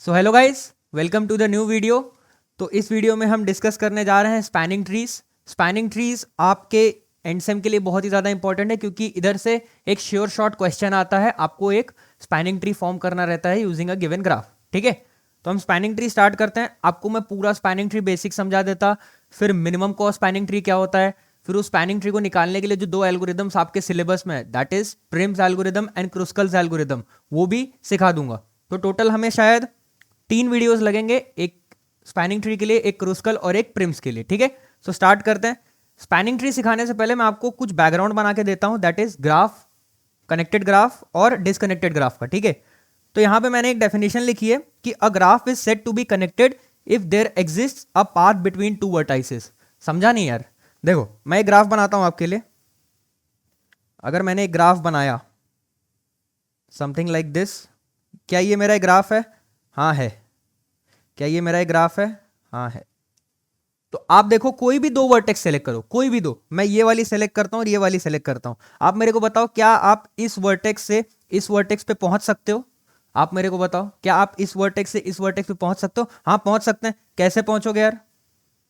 So hello guys, welcome to the new video. तो इस video में हम डिस्कस करने जा रहे हैं स्पैनिंग ट्रीज। स्पैनिंग ट्रीज आपके एंडसेम के लिए बहुत ही ज़्यादा इंपॉर्टेंट है क्योंकि इधर से एक श्योर शॉट क्वेश्चन आता है, आपको एक स्पैनिंग ट्री फॉर्म करना रहता है यूजिंग अ गिवन ग्राफ। ठीक है, तो हम स्पैनिंग ट्री स्टार्ट करते हैं। आपको मैं पूरा स्पैनिंग ट्री बेसिक समझा देता, फिर मिनिमम कॉस्ट स्पैनिंग ट्री क्या होता है, फिर उस स्पैनिंग ट्री को निकालने के लिए जो दो एल्गोरिदम्स आपके सिलेबस में है, that is Prim's algorithm and Kruskal's algorithm, वो भी सिखा दूंगा। तो टोटल हमें शायद 3 वीडियोस लगेंगे, एक स्पैनिंग ट्री के लिए, एक क्रुस्कल और एक प्रिम्स के लिए। ठीक है, सो स्टार्ट करते हैं। स्पैनिंग ट्री सिखाने से पहले मैं आपको कुछ बैकग्राउंड बना के देता हूं, that is graph, connected graph और डिसकनेक्टेड ग्राफ का। ठीक है, तो यहां पे मैंने एक डेफिनेशन लिखी है कि a graph is said to be connected if there exist a path between two vertices. समझा नहीं यार? देखो, मैं एक ग्राफ बनाता हूं आपके लिए। अगर मैंने एक ग्राफ बनाया समथिंग लाइक दिस, क्या ये मेरा एक ग्राफ है? हाँ है। क्या ये मेरा एक ग्राफ है? हाँ है। तो आप देखो, कोई भी दो वर्टेक्स सेलेक्ट करो, कोई भी दो। मैं ये वाली सेलेक्ट करता हूं और ये वाली सेलेक्ट करता हूं। आप मेरे को बताओ, क्या आप इस वर्टेक्स से इस वर्टेक्स पे पहुंच सकते हो? आप मेरे को बताओ, क्या आप इस वर्टेक्स से इस वर्टेक्स पे पहुंच सकते हो? हाँ, पहुंच सकते हैं। कैसे पहुंचोगे यार?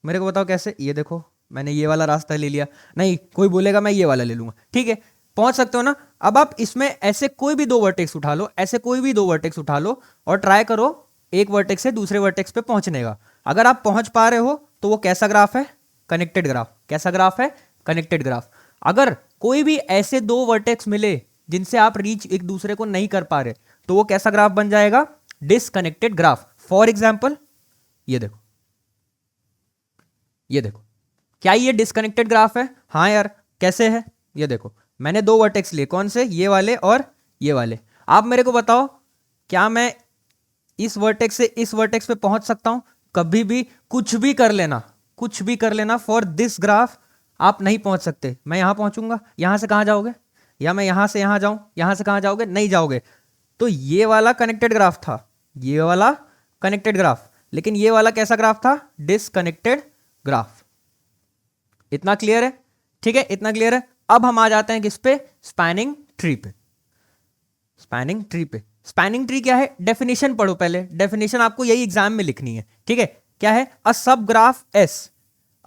मेरे को बताओ कैसे। ये देखो, मैंने ये वाला रास्ता ले लिया। नहीं, कोई बोलेगा मैं ये वाला ले लूंगा। ठीक है, पहुंच सकते हो ना? अब आप इसमें ऐसे कोई भी दो वर्टेक्स उठा लो, ऐसे कोई भी दो वर्टेक्स उठा लो और ट्राई करो एक वर्टेक्स से दूसरे वर्टेक्स पे पहुंचने का। अगर आप पहुंच पा रहे हो तो वो कैसा ग्राफ है? Connected graph. कैसा ग्राफ है? Connected graph. अगर कोई भी ऐसे दो वर्टेक्स मिले जिनसे आप रीच एक दूसरे को नहीं कर पा रहे, तो वो कैसा ग्राफ बन जाएगा? Disconnected graph. फॉर एग्जाम्पल, ये देखो, ये देखो, क्या ये डिसकनेक्टेड ग्राफ है? हाँ यार। कैसे है? ये देखो, मैंने दो वर्टेक्स लिए। कौन से? ये वाले और ये वाले। आप मेरे को बताओ, क्या मैं इस वर्टेक्स से इस वर्टेक्स पे पहुंच सकता हूं? कभी भी कुछ भी कर लेना, कुछ भी कर लेना, फॉर दिस ग्राफ आप नहीं पहुंच सकते। मैं यहां पहुंचूंगा, यहां से कहां जाओगे? या मैं यहां से यहां जाऊं, यहां से कहां जाओगे? नहीं जाओगे। तो ये वाला कनेक्टेड ग्राफ था, ये वाला कनेक्टेड ग्राफ, लेकिन ये वाला कैसा ग्राफ था? Disconnected graph. इतना क्लियर है? ठीक है, इतना क्लियर है। अब हम आ जाते हैं किस पे? स्पैनिंग ट्री पे। स्पैनिंग ट्री पे, स्पैनिंग ट्री क्या है? डेफिनेशन पढ़ो पहले। डेफिनेशन आपको यही एग्जाम में लिखनी है। ठीक है, क्या है? अ सब graph S,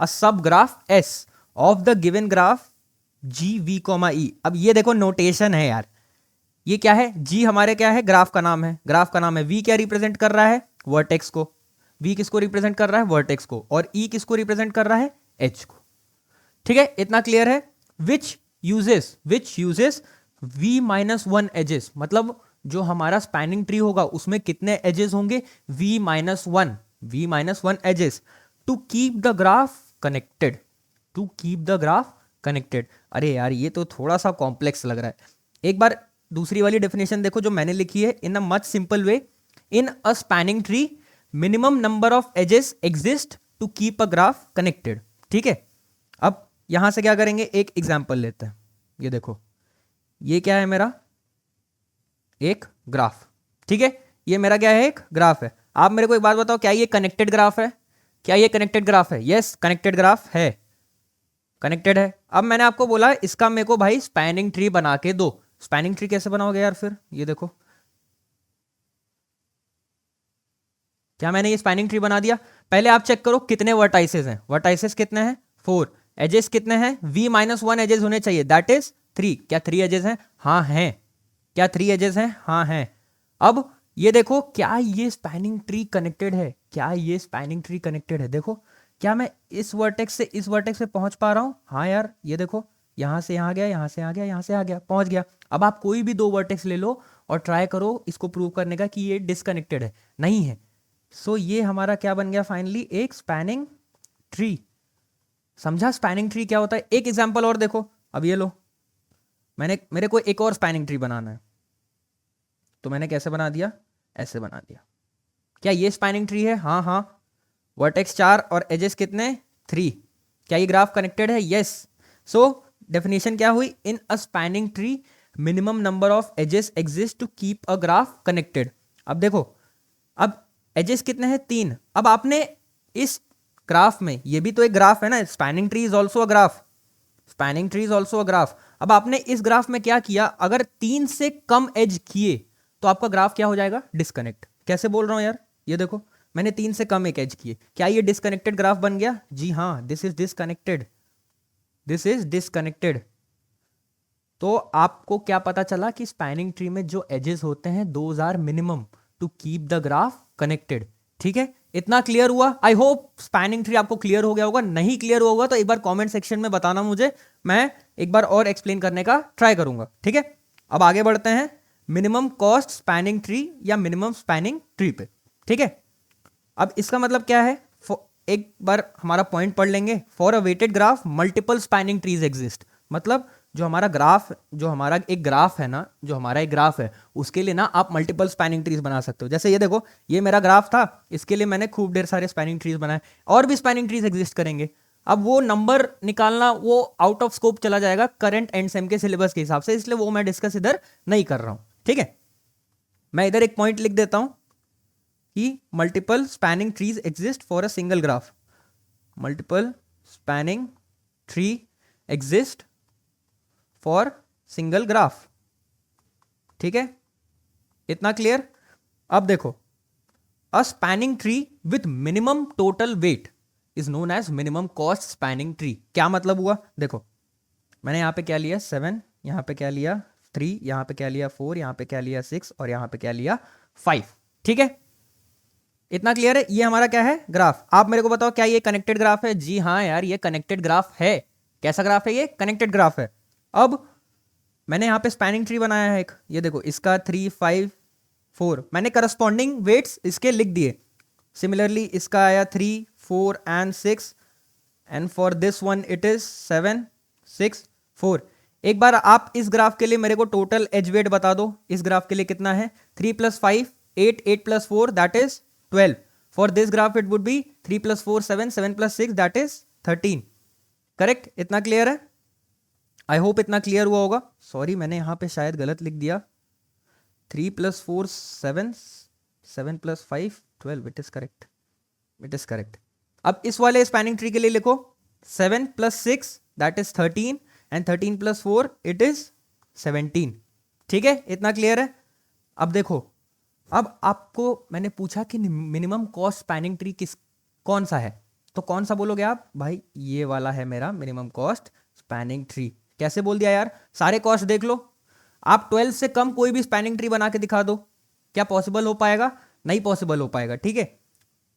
a subgraphs of the given graph G V comma E. अब ये देखो, नोटेशन है यार। ये क्या है? जी हमारे क्या है? ग्राफ का नाम है, ग्राफ का नाम है। वी क्या रिप्रेजेंट कर रहा है? वर्टेक्स को। वी किसको रिप्रेजेंट कर रहा है? वर्टेक्स को। और ई किसको रिप्रेजेंट कर रहा है? एच को। ठीक है, इतना क्लियर है? Which uses V minus one edges, मतलब जो हमारा स्पैनिंग ट्री होगा उसमें कितने एजेस होंगे? V minus one, V minus one edges to keep the graph connected, to keep the graph connected. अरे यार, ये तो थोड़ा सा कॉम्प्लेक्स लग रहा है। एक बार दूसरी वाली डेफिनेशन देखो जो मैंने लिखी है, in a much simple way, in a spanning tree minimum number of edges exist to keep a graph connected. ठीक है, अब यहां से क्या करेंगे? एक एग्जांपल लेते हैं। ये देखो, ये क्या है मेरा? एक ग्राफ। ठीक है, ये मेरा क्या है? एक ग्राफ है। आप मेरे को एक बात बताओ, क्या ये कनेक्टेड ग्राफ है? क्या ये कनेक्टेड ग्राफ है? यस, कनेक्टेड ग्राफ है, कनेक्टेड है। अब मैंने आपको बोला इसका मेरे को भाई स्पैनिंग ट्री बना के दो। स्पैनिंग ट्री कैसे बनाओगे यार फिर? ये देखो, क्या मैंने ये स्पैनिंग ट्री बना दिया? पहले आप चेक करो कितने वर्टाइसेस हैं। वर्टाइसेस कितने हैं? 4। एजेस कितने हैं? v माइनस वन एजेस होने चाहिए, दैट इज 3। क्या 3 एजेस हैं? हाँ हैं। क्या 3 एजेस हैं? हाँ हैं। अब ये देखो, क्या ये स्पैनिंग ट्री कनेक्टेड है? क्या ये स्पैनिंग ट्री कनेक्टेड है? देखो, क्या मैं इस वर्टेक्स से इस वर्टेक्स पे पहुंच पा रहा हूं? हाँ यार, ये देखो, यहां से यहां गया, यहां से आ गया, यहां से आ गया, पहुंच गया। अब आप कोई भी दो वर्टेक्स ले लो और ट्राई करो इसको प्रूव करने का कि ये डिसकनेक्टेड है। नहीं है। सो ये हमारा क्या बन गया फाइनली? एक स्पैनिंग ट्री। समझा स्पैनिंग ट्री क्या होता है? एक एग्जांपल और देखो। अब ये लो, मेरे को एक और स्पैनिंग ट्री बनाना है, तो मैंने कैसे बना दिया? ऐसे बना दिया। क्या ये स्पैनिंग ट्री है? हाँ हाँ। वर्टेक्स 4 और एजेस कितने? 3। क्या ये ग्राफ कनेक्टेड है? यस। सो डेफिनेशन क्या हुई? In a spanning tree minimum number of edges exist to keep a graph connected. अब देखो, अब एजेस कितने हैं? 3। अब आपने इस ग्राफ में, ये भी तो एक ग्राफ है ना, spanning tree is also a graph, spanning tree is also a graph. अब आपने इस ग्राफ में क्या किया? अगर 3 से कम एज किए तो आपका ग्राफ क्या हो जाएगा? डिस्कनेक्ट। कैसे बोल रहा हूं यार? ये देखो मैंने 3 से कम एक एज किए, क्या ये डिसकनेक्टेड ग्राफ बन गया? जी हाँ, this is disconnected, this is disconnected. तो आपको क्या पता चला कि स्पैनिंग ट्री में जो एजेस होते हैं those are minimum to keep the graph connected. ठीक है, इतना क्लियर हुआ? आई होप स्पैनिंग ट्री आपको क्लियर हो गया होगा। नहीं क्लियर होगा तो एक बार कमेंट सेक्शन में बताना मुझे, मैं एक बार और एक्सप्लेन करने का ट्राई करूंगा। ठीक है, अब आगे बढ़ते हैं मिनिमम कॉस्ट स्पैनिंग ट्री या मिनिमम स्पैनिंग ट्री पे। ठीक है, अब इसका मतलब क्या है, एक बार हमारा पॉइंट पढ़ लेंगे। For a weighted graph multiple spanning trees exist, मतलब जो हमारा ग्राफ, जो हमारा एक ग्राफ है ना, जो हमारा एक ग्राफ है उसके लिए ना आप मल्टीपल स्पैनिंग ट्रीज बना सकते हो। जैसे ये देखो, ये मेरा ग्राफ था, इसके लिए मैंने खूब ढेर सारे स्पैनिंग ट्रीज बनाए, और भी स्पैनिंग ट्रीज एग्जिस्ट करेंगे। अब वो नंबर निकालना वो आउट ऑफ स्कोप चला जाएगा करंट एंड सेम के सिलेबस के हिसाब से, इसलिए वो मैं डिस्कस इधर नहीं कर रहा हूं। ठीक है, मैं इधर एक पॉइंट लिख देता हूं कि multiple spanning trees exist for a single graph. Multiple spanning tree exist for single graph. ठीक है, इतना क्लियर? अब देखो, a spanning tree with minimum total weight is known as minimum cost spanning tree. क्या मतलब हुआ? देखो मैंने यहां पे क्या लिया 7, यहां पे क्या लिया 3, यहां पे क्या लिया 4, यहां पे क्या लिया 6 और यहां पे क्या लिया 5। ठीक है, इतना क्लियर है? ये हमारा क्या है, ग्राफ। आप मेरे को बताओ क्या ये कनेक्टेड ग्राफ है? जी हाँ यार, ये कनेक्टेड ग्राफ है। कैसा ग्राफ है ये? कनेक्टेड ग्राफ है। अब मैंने यहां पे स्पैनिंग ट्री बनाया है एक, ये देखो इसका 3, 5, 4, मैंने करस्पॉन्डिंग वेट्स इसके लिख दिए। सिमिलरली इसका आया 3, 4 and 6, and for this one it is 7, 6, 4। एक बार आप इस ग्राफ के लिए मेरे को टोटल एज वेट बता दो। इस ग्राफ के लिए कितना है? 3 + 5 8, 8 + 4 that is 12। For this graph it would be 3 + 4 7, 7 + 6 that is 13। Correct? इतना क्लियर है? आई होप इतना क्लियर हुआ होगा। सॉरी, मैंने यहां पे शायद गलत लिख दिया। 3 + 4 7, 7 + 5 12, it is correct, it is correct. अब इस वाले स्पैनिंग ट्री के लिए लिखो 7 + 6 that is 13 and 13 + 4 it is 17। ठीक है, इतना क्लियर है? अब देखो, अब आपको मैंने पूछा कि मिनिमम कॉस्ट स्पैनिंग ट्री कौन सा है, तो कौन सा बोलोगे आप? भाई ये वाला है मेरा मिनिमम कॉस्ट स्पैनिंग ट्री। कैसे बोल दिया यार? सारे कॉस्ट देख लो, आप 12 से कम कोई भी स्पैनिंग ट्री बना के दिखा दो, क्या पॉसिबल हो पाएगा? नहीं पॉसिबल हो पाएगा। ठीक है,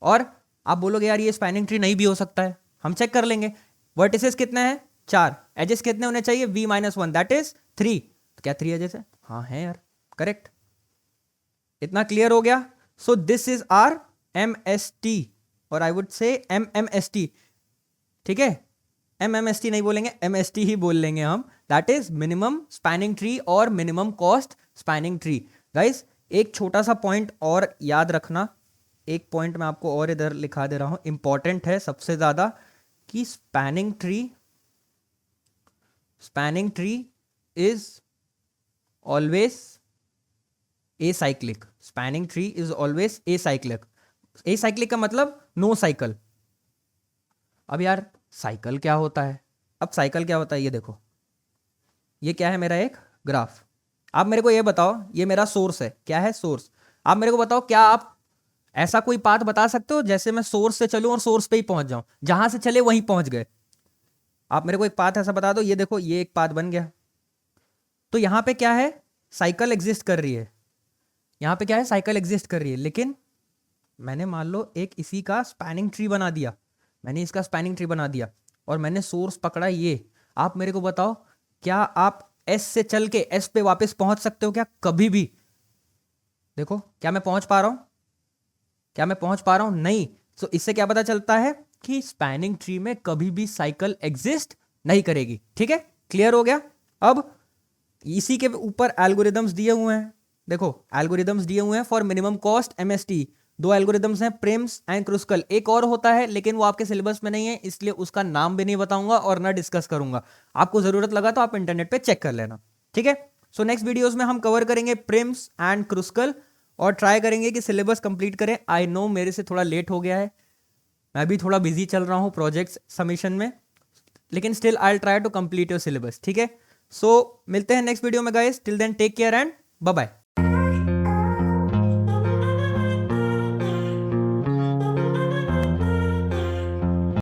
और आप बोलोगे यार ये स्पैनिंग ट्री नहीं भी हो सकता है, हम चेक कर लेंगे। वर्टिसेस कितने हैं? 4। एजेस कितने होने चाहिए? v-1 that is 3। तो क्या 3 एजेस है? हाँ है यार, करेक्ट। इतना क्लियर हो गया? So this is our MST, और आई वुड से MMST। ठीक है, MMST नहीं बोलेंगे, MST ही बोल लेंगे हम, that is minimum spanning tree और minimum cost spanning tree. Guys एक छोटा सा पॉइंट और याद रखना, एक पॉइंट मैं आपको और इधर लिखा दे रहा हूं, इंपॉर्टेंट है सबसे ज्यादा, कि spanning tree is always acyclic. Spanning tree is always acyclic. Acyclic का मतलब नो साइकिल। अब यार साइकिल क्या होता है? अब साइकिल क्या होता है, ये देखो, ये क्या है? मेरा एक ग्राफ। आप मेरे को ये बताओ, ये मेरा सोर्स है, क्या है? सोर्स। आप मेरे को बताओ, क्या आप ऐसा कोई पाथ बता सकते हो जैसे मैं सोर्स से चलूं और सोर्स पे ही पहुंच जाऊं, जहां से चले वहीं पहुंच गए? आप मेरे को एक पाथ ऐसा बता दो। ये देखो, ये एक पाथ बन गया, तो यहां पे क्या है? साइकिल एग्जिस्ट कर रही है। यहां पे क्या है? साइकिल एग्जिस्ट कर रही है, लेकिन मैंने मान लो एक इसी का स्पैनिंग ट्री बना दिया, मैंने इसका स्पैनिंग ट्री बना दिया और मैंने सोर्स पकड़ा ये। आप मेरे को बताओ, क्या आप एस से चल के एस पे वापस पहुंच सकते हो क्या कभी भी? देखो, क्या मैं पहुंच पा रहा हूं? क्या मैं पहुंच पा रहा हूं? नहीं। तो इससे क्या पता चलता है कि स्पैनिंग ट्री में कभी भी साइकिल एग्जिस्ट नहीं करेगी। ठीक है, क्लियर हो गया? अब इसी के ऊपर एल्गोरिदम्स दिए हुए हैं। देखो एल्गोरिदम्स दिए हुए हैं for minimum cost MST। 2 algorithms हैं, प्रिम्स एंड क्रुस्कल। एक और होता है लेकिन वो आपके सिलेबस में नहीं है, इसलिए उसका नाम भी नहीं बताऊंगा और ना डिस्कस करूंगा। आपको जरूरत लगा तो आप इंटरनेट पे चेक कर लेना। ठीक है, सो नेक्स्ट वीडियोस में हम कवर करेंगे प्रिम्स एंड क्रुस्कल और ट्राई करेंगे कि सिलेबस कंप्लीट करें। आई नो मेरे से थोड़ा लेट हो गया है, मैं भी थोड़ा बिजी चल रहा हूँ प्रोजेक्ट्स सबमिशन में, लेकिन still I will try to complete your syllabus. ठीक है, सो मिलते हैं नेक्स्ट वीडियो में guys. Till then take care and bye bye.